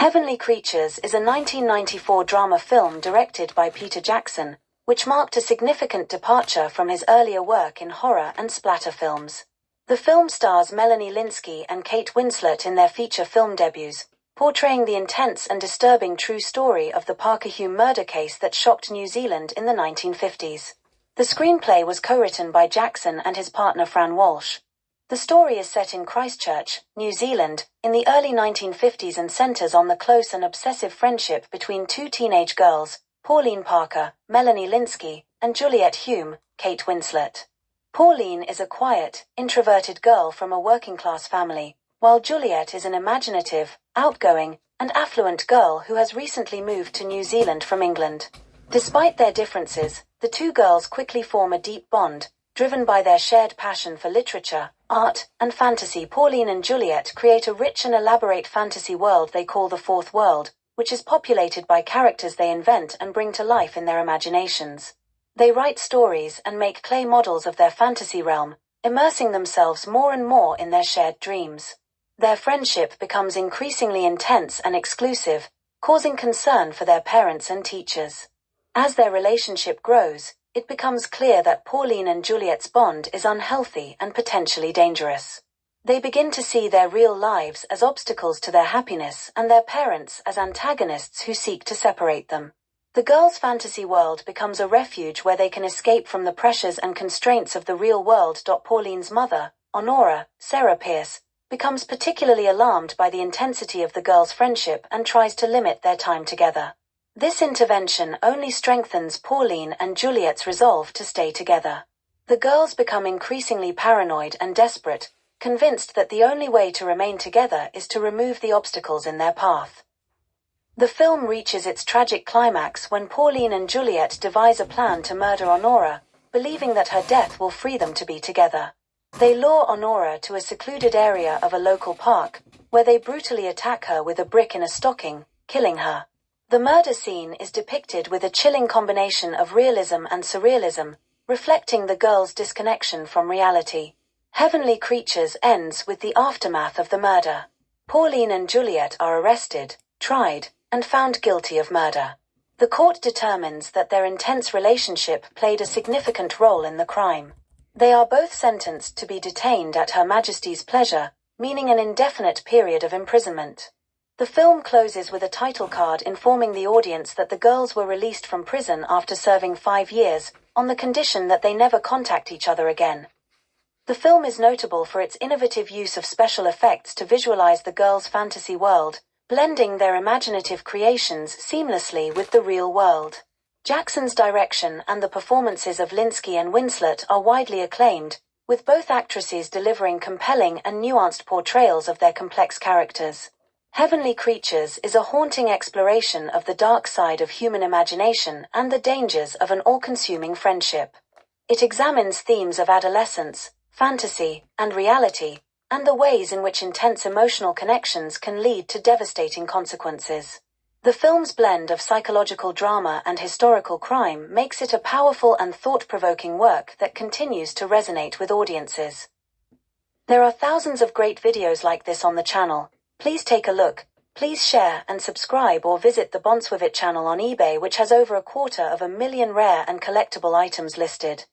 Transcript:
Heavenly Creatures is a 1994 drama film directed by Peter Jackson, which marked a significant departure from his earlier work in horror and splatter films. The film stars Melanie Lynskey and Kate Winslet in their feature film debuts, portraying the intense and disturbing true story of the Parker Hume murder case that shocked New Zealand in the 1950s. The screenplay was co-written by Jackson and his partner Fran Walsh. The story is set in Christchurch, New Zealand, in the early 1950s and centers on the close and obsessive friendship between two teenage girls, Pauline Parker, Melanie Lynskey, and Juliet Hume, Kate Winslet. Pauline is a quiet, introverted girl from a working-class family, while Juliet is an imaginative, outgoing, and affluent girl who has recently moved to New Zealand from England. Despite their differences, the two girls quickly form a deep bond, driven by their shared passion for literature, art, and fantasy. Pauline and Juliet create a rich and elaborate fantasy world they call the Fourth World, which is populated by characters they invent and bring to life in their imaginations. They write stories and make clay models of their fantasy realm, immersing themselves more and more in their shared dreams. Their friendship becomes increasingly intense and exclusive, causing concern for their parents and teachers. As their relationship grows, it becomes clear that Pauline and Juliet's bond is unhealthy and potentially dangerous. They begin to see their real lives as obstacles to their happiness and their parents as antagonists who seek to separate them. The girls' fantasy world becomes a refuge where they can escape from the pressures and constraints of the real world. Pauline's mother, Honora, Sarah Pierce, becomes particularly alarmed by the intensity of the girls' friendship and tries to limit their time together. This intervention only strengthens Pauline and Juliet's resolve to stay together. The girls become increasingly paranoid and desperate, convinced that the only way to remain together is to remove the obstacles in their path. The film reaches its tragic climax when Pauline and Juliet devise a plan to murder Honora, believing that her death will free them to be together. They lure Honora to a secluded area of a local park, where they brutally attack her with a brick in a stocking, killing her. The murder scene is depicted with a chilling combination of realism and surrealism, reflecting the girls' disconnection from reality. Heavenly Creatures ends with the aftermath of the murder. Pauline and Juliet are arrested, tried, and found guilty of murder. The court determines that their intense relationship played a significant role in the crime. They are both sentenced to be detained at Her Majesty's pleasure, meaning an indefinite period of imprisonment. The film closes with a title card informing the audience that the girls were released from prison after serving 5 years, on the condition that they never contact each other again. The film is notable for its innovative use of special effects to visualize the girls' fantasy world, blending their imaginative creations seamlessly with the real world. Jackson's direction and the performances of Lynskey and Winslet are widely acclaimed, with both actresses delivering compelling and nuanced portrayals of their complex characters. Heavenly Creatures is a haunting exploration of the dark side of human imagination and the dangers of an all-consuming friendship. It examines themes of adolescence, fantasy, and reality, and the ways in which intense emotional connections can lead to devastating consequences. The film's blend of psychological drama and historical crime makes it a powerful and thought-provoking work that continues to resonate with audiences. There are thousands of great videos like this on the channel. Please take a look, please share and subscribe, or visit the Bonswivit channel on eBay, which has over 250,000 rare and collectible items listed.